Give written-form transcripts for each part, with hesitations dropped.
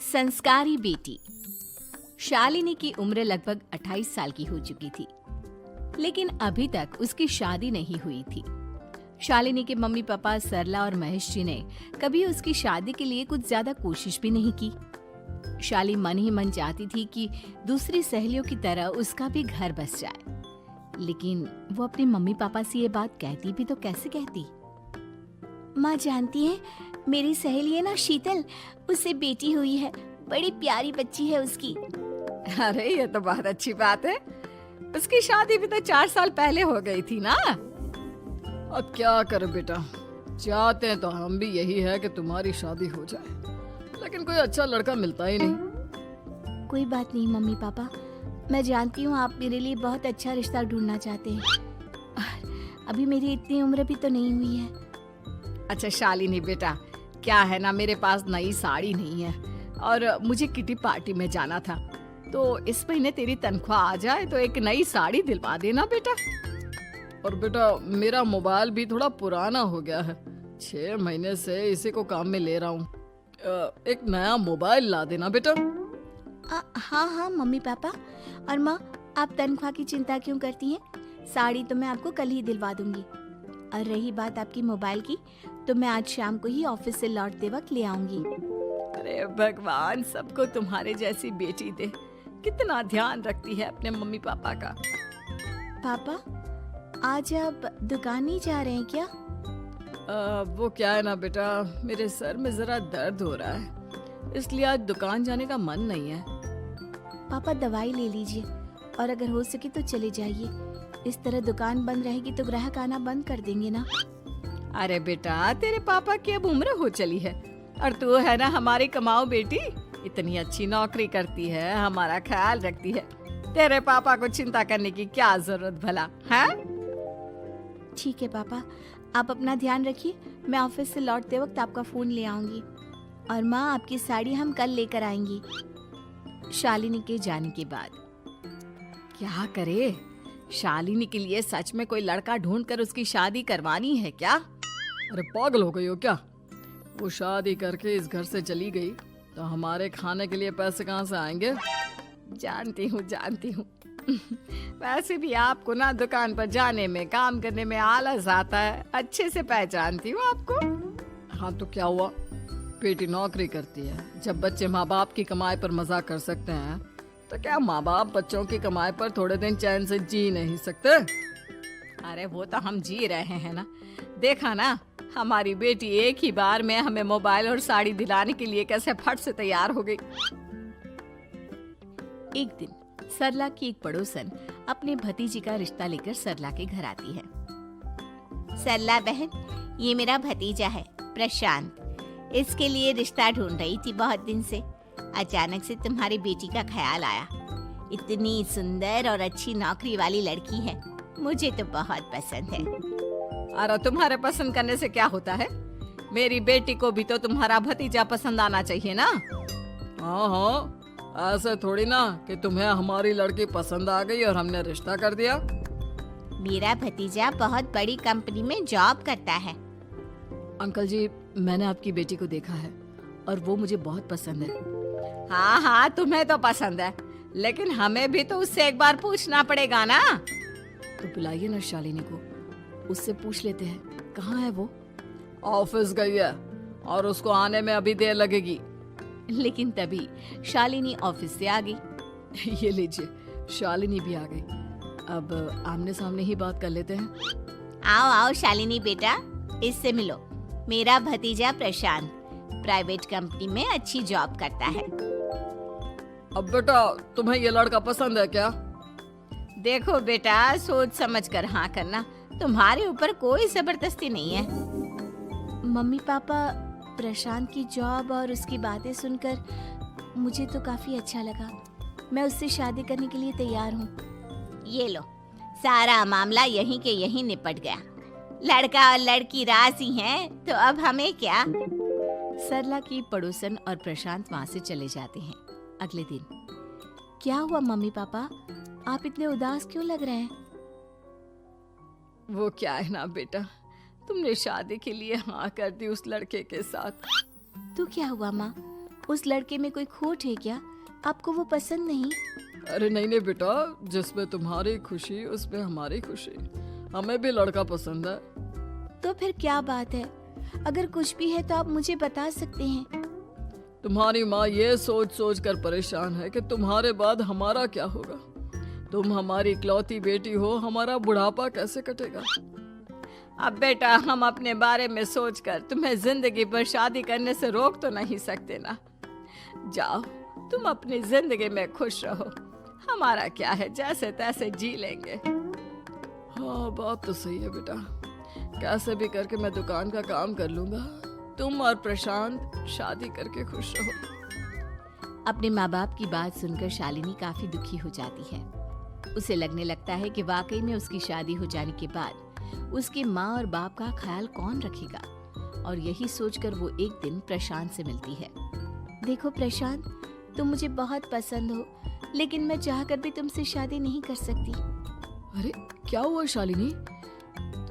संस्कारी बेटी। शालिनी की उम्र लगभग 28 साल की हो चुकी थी, लेकिन अभी तक उसकी शादी नहीं हुई थी। शालिनी के मम्मी पापा सरला और महेश जी ने कभी उसकी शादी के लिए कुछ ज्यादा कोशिश भी नहीं की। शाली मन ही मन चाहती थी कि दूसरी सहेलियों की तरह उसका भी घर बस जाए, लेकिन वो अपने मम्मी पापा से ये बात कहती भी तो कैसे कहती। माँ जानती है, मेरी सहेली है ना शीतल, उससे बेटी हुई है, बड़ी प्यारी बच्ची है उसकी। अरे ये तो बहुत अच्छी बात है। उसकी शादी भी तो 4 साल पहले हो गई थी ना। अब क्या करें बेटा, चाहते हैं तो हम भी यही है कि तुम्हारी शादी हो जाए, लेकिन कोई अच्छा लड़का मिलता ही नहीं। कोई बात नहीं मम्मी पापा, मैं जानती हूँ आप मेरे लिए बहुत अच्छा रिश्ता ढूंढना चाहते हैं। अभी मेरी इतनी उम्र भी तो नहीं हुई है। अच्छा शालिनी बेटा, क्या है ना, मेरे पास नई साड़ी नहीं है और मुझे किटी पार्टी में जाना था, तो इस महीने तेरी तनख्वाह आ जाए तो एक नई साड़ी दिलवा देना बेटा। और बेटा मेरा मोबाइल भी थोड़ा पुराना हो गया है, 6 महीने से इसी को काम में ले रहा हूँ। एक नया मोबाइल ला देना बेटा। हाँ हाँ मम्मी पापा। और माँ, आप तनख्वाह की चिंता क्यों करती हैं? साड़ी तो मैं आपको कल ही दिलवा दूंगी। और रही बात आपकी मोबाइल की, तो मैं आज शाम को ही ऑफिस से लौटते वक्त ले आऊंगी। अरे भगवान सबको तुम्हारे जैसी बेटी दे, कितना ध्यान रखती है अपने मम्मी पापा का। पापा, आज आप दुकान नहीं जा रहे हैं क्या? वो क्या है ना बेटा, मेरे सर में जरा दर्द हो रहा है, इसलिए आज दुकान जाने का मन नहीं है। पापा दवाई ले लीजिए और अगर हो सके तो चले जाइए। इस तरह दुकान बंद रहेगी तो ग्राहक आना बंद कर देंगे ना। अरे बेटा तेरे पापा की अब उम्र हो चली है और तू है ना हमारी कमाऊ बेटी, इतनी अच्छी नौकरी करती है, हमारा ख्याल रखती है, तेरे पापा को चिंता करने की क्या जरूरत भला है? ठीक है पापा, आप अपना ध्यान रखिए। मैं ऑफिस से लौटते वक्त आपका फोन ले आऊंगी। और माँ, आपकी साड़ी हम कल लेकर आएंगी। शालिनी के जाने के बाद क्या करे, शालिनी के लिए सच में कोई लड़का ढूंढकर उसकी शादी करवानी है क्या? अरे पागल हो गई हो क्या? वो शादी करके इस घर से चली गई तो हमारे खाने के लिए पैसे कहाँ से आएंगे? जानती हूँ वैसे भी आपको ना दुकान पर जाने में, काम करने में आलस आता है, अच्छे से पहचानती हूँ आपको। हाँ तो क्या हुआ, बेटी नौकरी करती है, जब बच्चे माँ बाप की कमाई पर मजाक कर सकते हैं तो क्या माँ बाप बच्चों की कमाई पर थोड़े दिन चैन से जी नहीं सकते? अरे वो तो हम जी रहे हैं ना, देखा ना हमारी बेटी एक ही बार में हमें मोबाइल और साड़ी दिलाने के लिए कैसे फट से तैयार हो गई। एक दिन सरला की एक पड़ोसन अपने भतीजी का रिश्ता लेकर सरला के घर आती है। सरला बहन, ये मेरा भतीजा है प्रशांत, इसके लिए रिश्ता ढूंढ रही थी बहुत दिन से। अचानक से तुम्हारी बेटी का ख्याल आया। इतनी सुंदर और अच्छी नौकरी वाली लड़की है, मुझे तो बहुत पसंद है। अरे तुम्हारे पसंद करने से क्या होता है, मेरी बेटी को भी तो तुम्हारा भतीजा पसंद आना चाहिए ना। हाँ, ऐसे थोड़ी ना कि तुम्हें हमारी लड़की पसंद आ गई और हमने रिश्ता कर दिया। मेरा भतीजा बहुत बड़ी कंपनी में जॉब करता है। अंकल जी, मैंने आपकी बेटी को देखा है और वो मुझे बहुत पसंद है। हाँ तुम्हें तो पसंद है, लेकिन हमें भी तो उससे एक बार पूछना पड़ेगा ना। तो बुलाइए ना शालिनी को, उससे पूछ लेते हैं कहाँ है वो। ऑफिस गई है और उसको आने में अभी देर लगेगी। लेकिन तभी शालिनी ऑफिस से आ गई। ये लीजिए, शालिनी भी आ गई। अब आमने सामने ही बात कर लेते हैं। आओ आओ शालिनी बेटा, इससे मिलो। मेरा भतीजा प्रशांत प्राइवेट कंपनी में अच्छी जॉब करता है। अब बेटा तुम्हें ये लड़का पसंद है क्या? देखो बेटा, सोच समझ कर हाँ करना, तुम्हारे ऊपर कोई जबरदस्ती नहीं है। मम्मी पापा, प्रशांत की जॉब और उसकी बातें सुनकर मुझे तो काफी अच्छा लगा। मैं उससे शादी करने के लिए तैयार हूँ। ये लो, सारा मामला यहीं के यहीं निपट गया। लड़का और लड़की राजी हैं, तो अब हमें क्या। सरला की पड़ोसन और प्रशांत वहाँ से चले जाते हैं। अगले दिन, क्या हुआ मम्मी पापा, आप इतने उदास क्यों लग रहे हैं? वो क्या है ना बेटा, तुमने शादी के लिए हाँ कर दी उस लड़के के साथ। तो क्या हुआ माँ, उस लड़के में कोई खोट है क्या? आपको वो पसंद नहीं? अरे नहीं नहीं बेटा, जिसमें तुम्हारी खुशी उसमें हमारी खुशी। हमें भी लड़का पसंद है। तो फिर क्या बात है? अगर कुछ भी है तो आप मुझे बता सकते हैं। तुम्हारी माँ ये सोच सोच कर परेशान है कि तुम्हारे बाद हमारा क्या होगा। तुम हमारी इकलौती बेटी हो, हमारा बुढ़ापा कैसे कटेगा। अब बेटा, हम अपने बारे में सोचकर तुम्हें जिंदगी भर शादी करने से रोक तो नहीं सकते ना। जाओ, तुम अपनी जिंदगी में खुश रहो, हमारा क्या है, जैसे तैसे जी लेंगे। हाँ, बात तो सही है बेटा। कैसे भी करके मैं दुकान का काम कर लूंगा। तुम और प्रशांत शादी करके खुश रहो। अपने माँ बाप की बात सुनकर शालिनी काफी दुखी हो जाती है। उसे लगने लगता है कि वाकई में उसकी शादी हो जाने के बाद उसकी माँ और बाप का ख्याल कौन रखेगा। और यही सोचकर वो एक दिन प्रशांत से मिलती है। देखो प्रशांत, तुम मुझे बहुत पसंद हो, लेकिन मैं चाहकर भी तुमसे शादी नहीं कर सकती। अरे क्या हुआ शालिनी?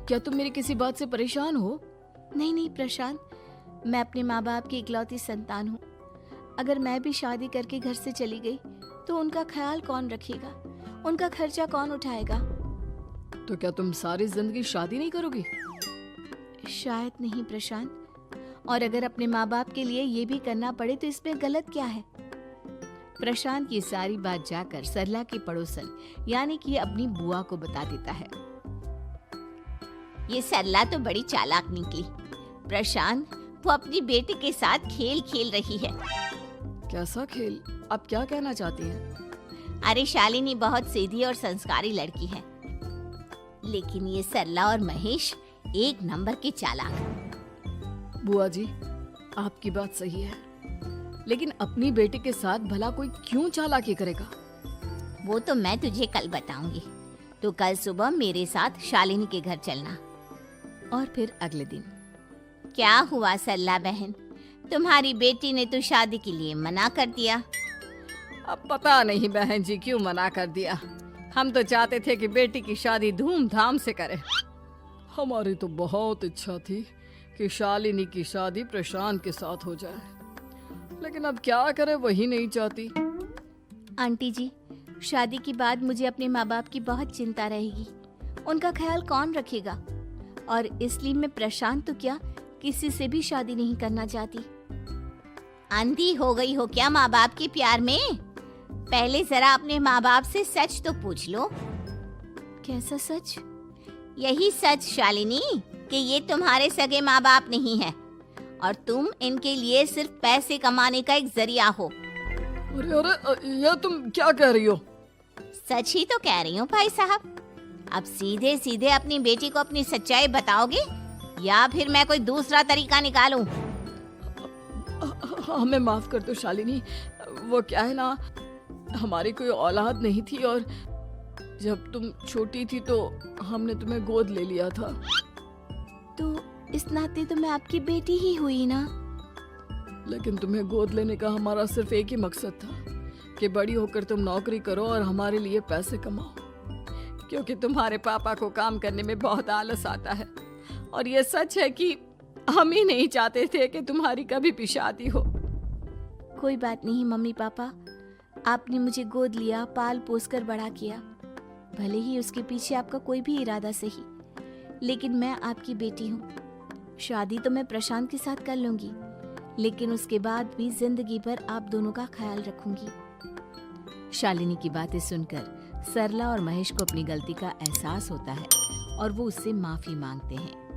क्या तुम मेरी किसी बात से परेशान हो? नहीं नहीं प्रशांत, मैं अपने माँ बाप की इकलौती संतान हूँ। अगर मैं भी शादी करके घर से चली गई तो उनका ख्याल कौन रखेगा, उनका खर्चा कौन उठाएगा। तो क्या तुम सारी जिंदगी शादी नहीं करोगी? शायद नहीं प्रशांत, और अगर अपने माँ बाप के लिए ये भी करना पड़े तो इसमें गलत क्या है। प्रशांत ये सारी बात जाकर सरला की पड़ोसन यानी कि अपनी बुआ को बता देता है। ये सरला तो बड़ी चालाक निकली। प्रशांत, वो अपनी बेटी के साथ खेल खेल रही है। कैसा खेल? आप क्या कहना चाहती हैं? अरे शालिनी बहुत सीधी और संस्कारी लड़की है, लेकिन ये सरला और महेश एक नंबर के चालाक। बुआ जी, आपकी बात सही है, लेकिन अपनी बेटी के साथ भला कोई क्यों चालाकी करेगा? वो तो मैं तुझे कल बताऊंगी। तो कल सुबह मेरे साथ शालिनी के घर चलना। और फिर अगले दिन। क्या हुआ सरला बहन, तुम्हारी बेटी ने तो शादी के लिए मना कर दिया। अब पता नहीं बहन जी क्यों मना कर दिया। हम तो चाहते थे कि बेटी की शादी धूमधाम से करें। हमारी तो बहुत इच्छा थी कि शालिनी की शादी प्रशांत के साथ हो जाए, लेकिन अब क्या करें, वही नहीं चाहती। आंटी जी, शादी के बाद मुझे अपने माँ बाप की बहुत चिंता रहेगी। उनका ख्याल कौन रखेगा? और इसलिए मैं प्रशांत तो क्या, किसी से भी शादी नहीं करना चाहती। अंधी हो गई हो क्या माँ बाप के प्यार में? पहले जरा अपने माँ बाप से सच तो पूछ लो। कैसा सच? यही सच शालिनी, कि ये तुम्हारे सगे माँ बाप नहीं है और तुम इनके लिए सिर्फ पैसे कमाने का एक जरिया हो। अरे अरे, ये तुम क्या कह रही हो? सच ही तो कह रही हूँ भाई साहब। अब सीधे सीधे अपनी बेटी को अपनी सच्चाई बताओगे या फिर मैं कोई दूसरा तरीका निकालूं? हमें माफ कर दो शालिनी। वो क्या है ना, हमारी कोई औलाद नहीं थी और जब तुम छोटी थी तो हमने तुम्हें गोद ले लिया था। तो इस नाते तो मैं आपकी बेटी ही हुई ना। लेकिन तुम्हें गोद लेने का हमारा सिर्फ एक ही मकसद था कि बड़ी होकर तुम नौकरी करो और हमारे लिए पैसे कमाओ, क्योंकि तुम्हारे पापा को काम करने में बहुत आलस आता है। और ये सच है कि हम ही नहीं चाहते थे कि तुम्हारी कभी भी शादी हो। कोई बात नहीं मम्मी पापा, आपने मुझे गोद लिया, पाल पोस कर बड़ा किया। भले ही उसके पीछे आपका कोई भी इरादा सही, लेकिन मैं आपकी बेटी हूँ। शादी तो मैं प्रशांत के साथ कर लूंगी, लेकिन उसके बाद भी जिंदगी भर आप दोनों का ख्याल रखूंगी। शालिनी की बातें सुनकर सरला और महेश को अपनी गलती का एहसास होता है और वो उससे माफी मांगते हैं।